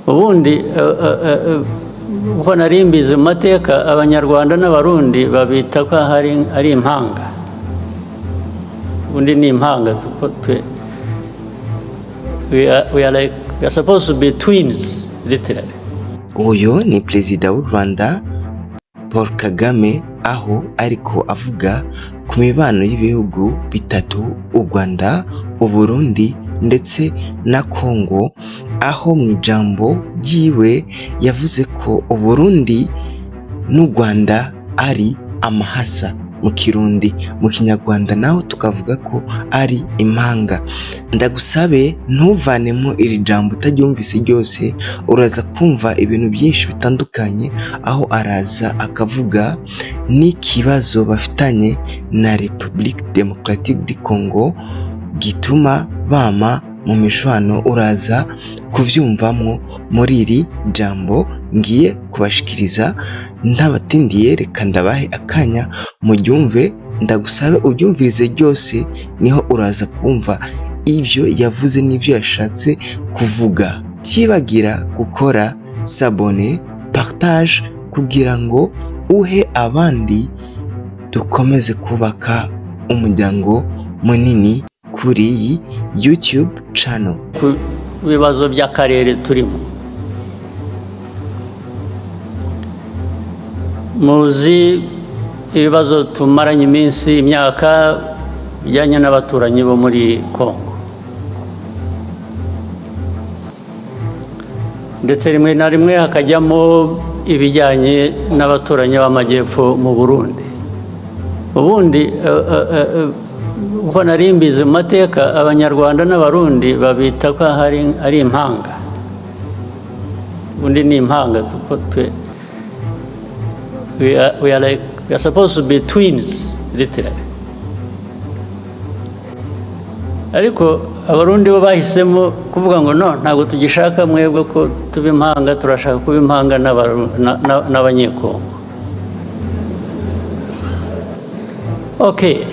ubundi uko nari mbizi mu mateka abanyarwanda n'abarundi babita ko ari impanga, ubundi ni impanga. We are supposed to be twins literally. Uyu ni perezida w'u Rwanda Paul Kagame, aho ariko avuga ku mibano y'ibihugu bitatu, u Rwanda, Uburundi ndetse na Congo, aho mu ijambo ryiwe yavuze ko Uburundi n'u Rwanda ari amahasa mu Kirundi, mu Kinyarwanda naho tukavuga ko ari impanga. Ndagusabe ntuvanemo iri jambo utaryumvise ryose, uraza kumva ibintu byinshi bitandukanye, aho araza akavuga n'ikibazo bafitanye na Republique Democratique du Congo gituma bama mu mishwano. Uraza kuvyumvamwo muri iri jambo ngiye kubashikiriza. Ntabatindiye, reka ndabahe akanya muryumve, ndagusabe ubyumvirize ryose, niho uraza kumva ivyo yavuze n'ivyo yashatse kuvuga. Tibagira gukora sabone, partage kugira ngo uhe abandi, dukomeze kubaka umuryango munini kuri iyi YouTube channel. Ku bibazo by'akarere turimo, muzi ibibazo tumaranye iminsi, imyaka, bijyanye n'abaturanyi bo muri Congo, ndetse rimwe na rimwe hakajyamo ibijyanye n'abaturanyi b'amajyepfo mu Burundi. Ubundi uko nari mbizi mu mateka abanyarwanda n'abarundi babita ko ari impanga, ubundi ni impanga. We are supposed to be twins literally. Ariko abarundi bo bahisemo kuvuga ngo no, ntabwo tugishaka mwebwe ko tuba impanga, turashaka kuba impanga n'abanyekongo. Okay,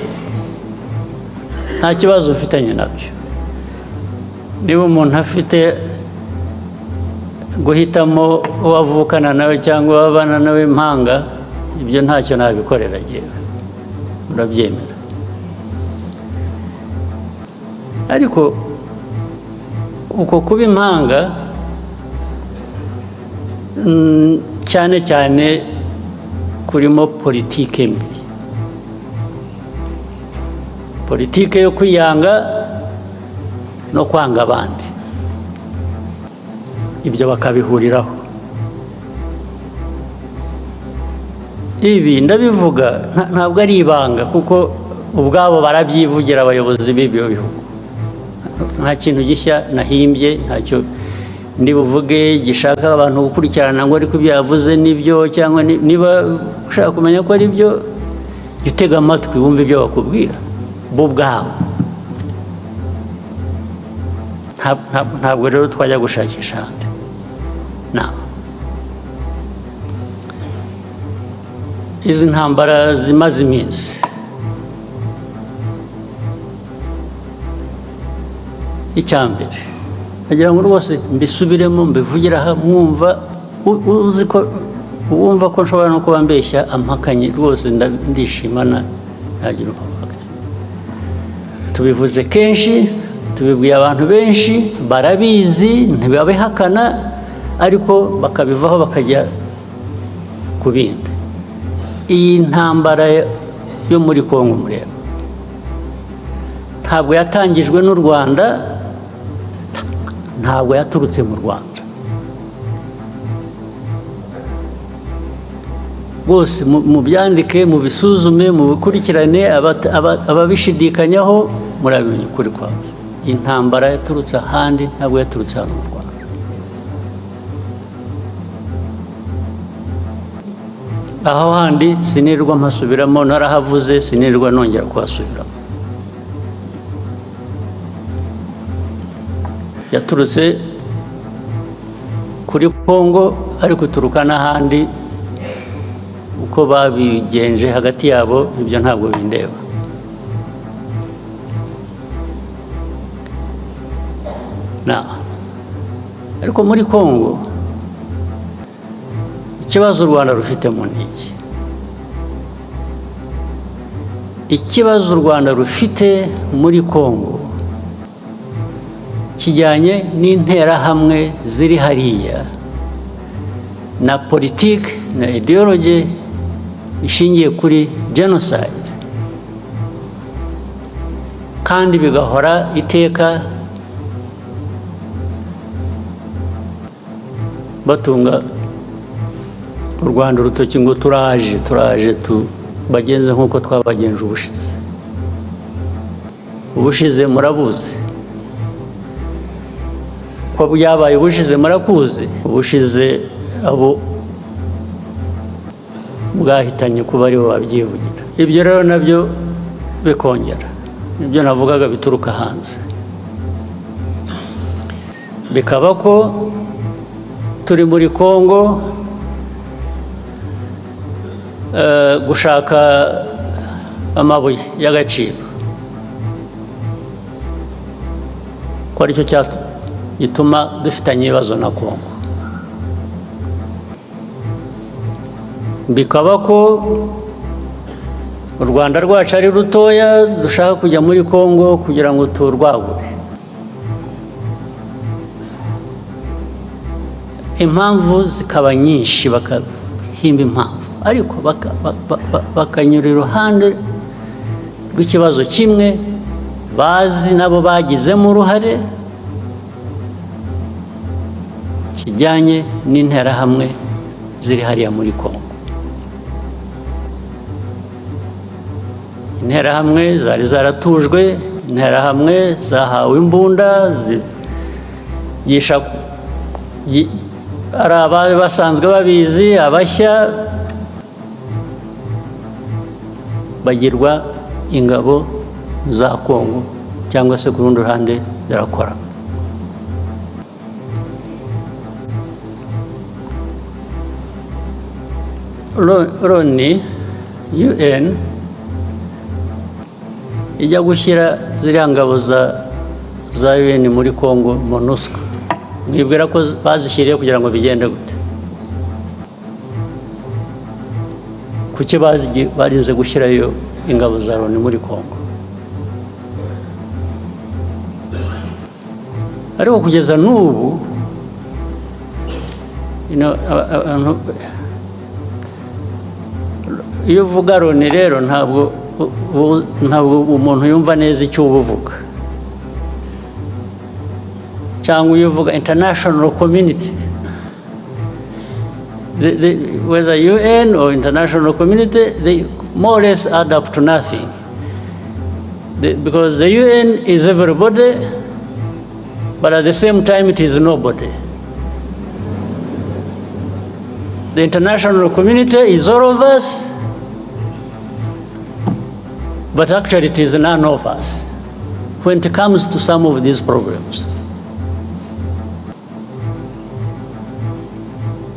nta kibazo ufitanye nabyo. Niba umuntu afite guhitamo uwavukana nawe cyangwa wabana nawe impanga, ibyo ntacyo nabikorera jewe, urabyemera. Ariko uko kuba impanga cyane cyane kurimo politike mbi, politike yo kwiyanga no kwanga abandi, ibyo bakabihuriraho. Ibi ndabivuga ntabwo ari ibanga, kuko ubwabo barabyivugira abayobozi b'ibyo bihugu. Nta kintu gishya nahimbye, ntacyo ndibuvuge gishaka abantu gukurikirana ngo ariko ibyo yavuze nibyo, cyangwa niba ushaka kumenya ko ari byo, utega amatwi wumve ibyo bakubwira bo ubwabo. Ntabwo rero twajya gushakisha ahandi. Izi ntambara zimaze iminsi, icyambere nagira ngo rwose mbisubiremo, mbivugira aha, mwumva, uzi ko wumva ko nshobora no kuba mbeshya ampakanye, rwose ndishimana, ntagira umpaka. Tubivuze kenshi, tubibwiye abantu benshi, barabizi, ntibabihakana, ariko bakabivaho bakajya ku bindi. Iyi ntambara yo muri Congo mureba, ntabwo yatangijwe n'u Rwanda, ntabwo yaturutse mu Rwanda. Bose mu byandike, mu bisuzume, mu bikurikirane, ababishidikanyaho murabimenya ukuri kwabo. Intambara yaturutse ahandi, ntabwo yaturutse hano mu Rwanda. Aho handi sinirwa mpasubiramo, narahavuze, sinirwa nongera kuhasubiramo. Yaturutse kuri Congo, ariko turuka n'ahandi. Uko babigenje hagati yabo, ibyo ntabwo bindeba. ariko muri Congo ikibazo u Rwanda rufitemo ni iki? Ikibazo u Rwanda rufite muri Congo kijyanye n'interahamwe ziri hariya na politiki na ideology ishingiye kuri genocide, kandi bigahora iteka batunga u Rwanda urutoki ngo turaje bagenze nk'uko twabagenje ubushize murabuzi ko byabaye, ubushize murakuzi, ubushize abo bwahitanye kuba aribo babyivugira. Ibyo rero nabyo bikongera ibyo navugaga bituruka hanze, bikaba ko turi muri Congo gushaka amabuye y'agaciro, ko aricyo gituma dufitanye ibibazo na Congo. Bikaba ko u Rwanda rwacu ari rutoya, dushaka kujya muri Congo kugira ngo turwagure. Impamvu zikaba nyinshi, bakahimba impamvu, ariko bakanyura iruhande rw'ikibazo kimwe bazi nabo bagizemo uruhare, kijyanye n'interahamwe ziri hariya muri Congo. Interahamwe zari zaratujwe, interahamwe zahawe imbunda zigisha, ari abari basanzwe babizi, abashya bagirwa ingabo za Congo cyangwa se ku rundi ruhande zirakora. Loni UN ijya gushyira ziriya ngabo za UN muri Congo MONUSCO, mwibwira ko bazishyiriye kugira ngo bigende gute? Kuki barinze gushyirayo ingabo za Loni muri Congo? Ariko kugeza n'ubu iyo uvuga Loni rero ntabwo umuntu yumva neza icyo uba uvuga, cyangwa iyo uvuga international community, whether UN or international community, they more or less add up to nothing, because the UN is everybody, but at the same time it is nobody. The international community is all of us, but actually it is none of us when it comes to some of these problems.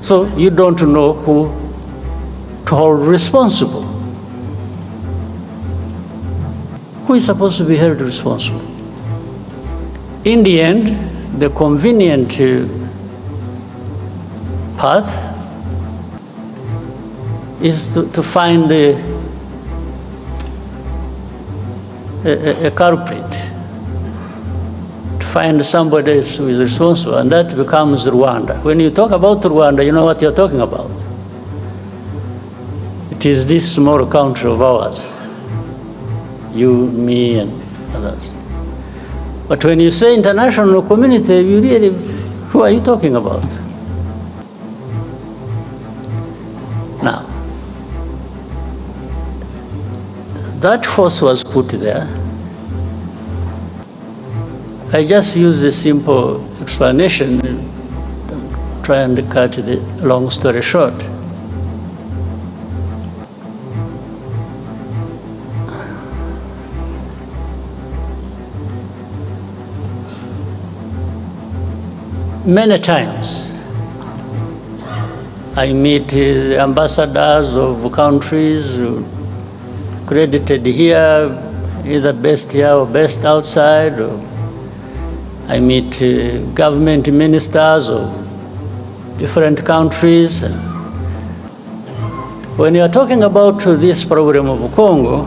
So you don't know who to hold responsible. Who is supposed to be held responsible? In the end, the convenient path is to find a culprit, to find somebody who is responsible, and that becomes Rwanda. When you talk about Rwanda, you know what you're talking about. It is this small country of ours, you, me, and others. But when you say international community, you really, who are you talking about? Now, that force was put there. I just use a simple explanation, try and cut the long story short. Many times I meet ambassadors of countries credited here, either best here or best outside, I meet government ministers of different countries. When you are talking about this problem of Congo,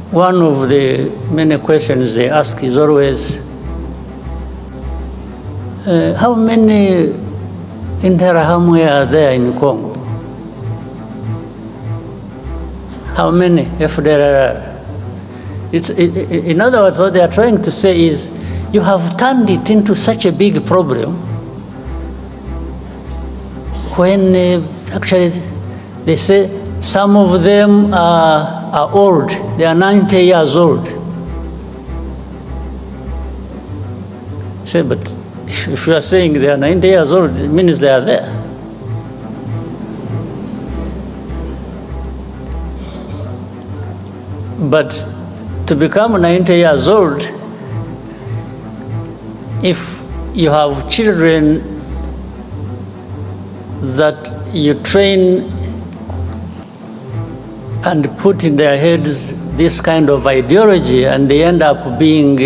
one of the many questions they ask is always, how many Interahamwe are there in Congo? How many FDLR? In other words, what they are trying to say is, you have turned it into such a big problem when actually they say some of them are old, they are 90 years old. Say, but if you are saying they are 90 years old, it means they are there. But to become 90 years old, if you have children that you train and put in their heads this kind of ideology, and they end up being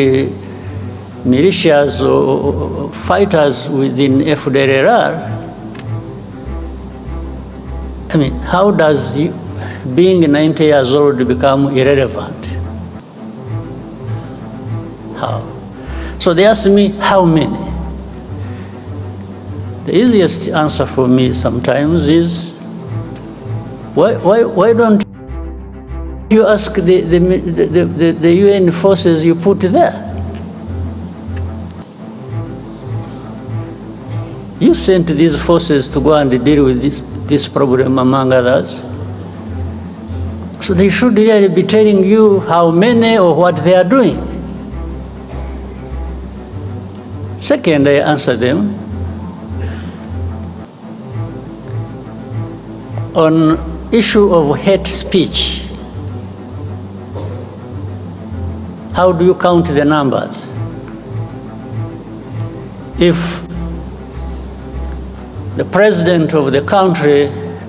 militias or fighters within FDLR, I mean, how does being 90 years old become irrelevant? How? So they ask me, how many? The easiest answer for me sometimes is, why don't you ask the UN forces you put there? You sent these forces to go and deal with this problem, among others. So they should really be telling you how many or what they are doing. Second, I answer them on issue of hate speech. How do you count the numbers? If the president of the country,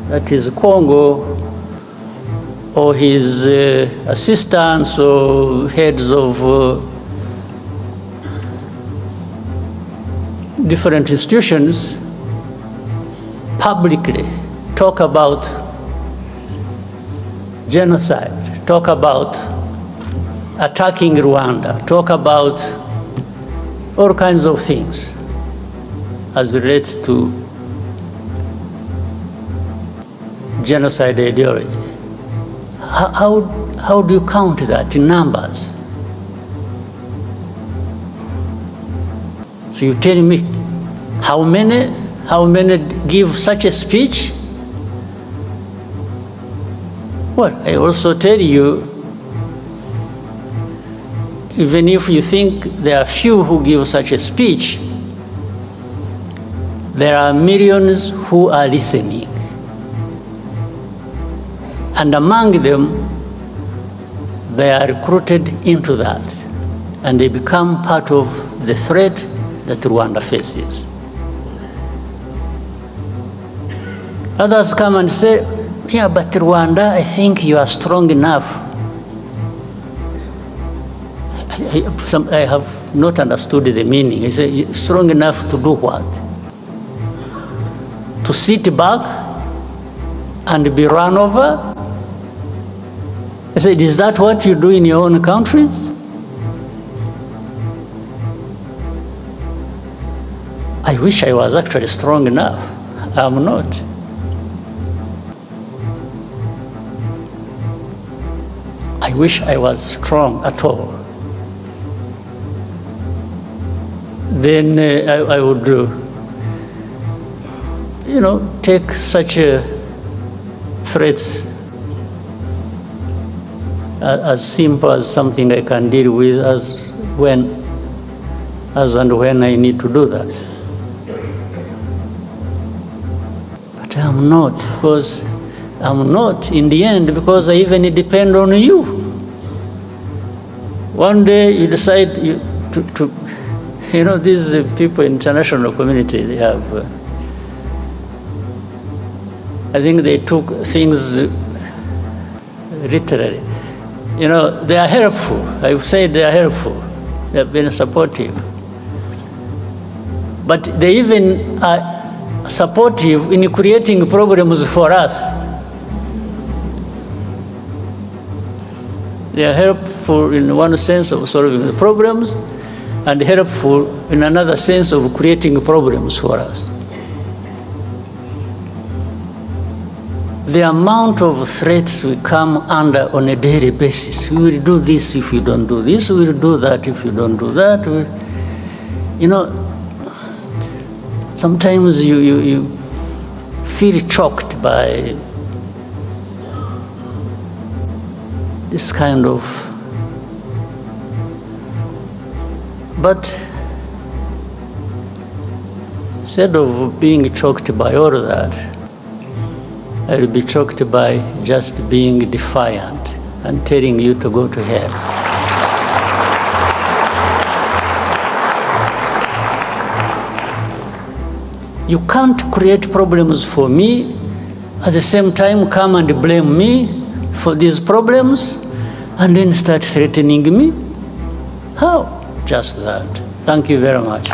that is Congo, or his assistants or heads of different institutions publicly talk about genocide, talk about attacking Rwanda, talk about all kinds of things as relates to genocide ideology. How do you count that in numbers? So you tell me how many give such a speech? Well, I also tell you, even if you think there are few who give such a speech, there are millions who are listening. And among them, they are recruited into that, and they become part of the threat that Rwanda faces. Others come and say, yeah, but Rwanda, I think you are strong enough. I have not understood the meaning. I say, strong enough to do what? To sit back and be run over? I said, is that what you do in your own countries? I wish I was actually strong enough. I'm not. I wish I was strong at all. Then I would, take such threats as simple as something I can deal with as and when I need to do that. But I'm not, because I'm not in the end, because I even depend on you. One day you decide these people in international community, they have, I think they took things literally. You know, they are helpful. I've said they are helpful. They have been supportive. But they even are supportive in creating problems for us. They are helpful in one sense of solving the problems, and helpful in another sense of creating problems for us. The amount of threats we come under on a daily basis. We will do this if you don't do this. We will do that if you don't do that. You know, sometimes you feel choked by this kind of, but instead of being choked by all of that, I will be choked by just being defiant and telling you to go to hell. You can't create problems for me, at the same time come and blame me for these problems, and then start threatening me. How? Just that. Thank you very much.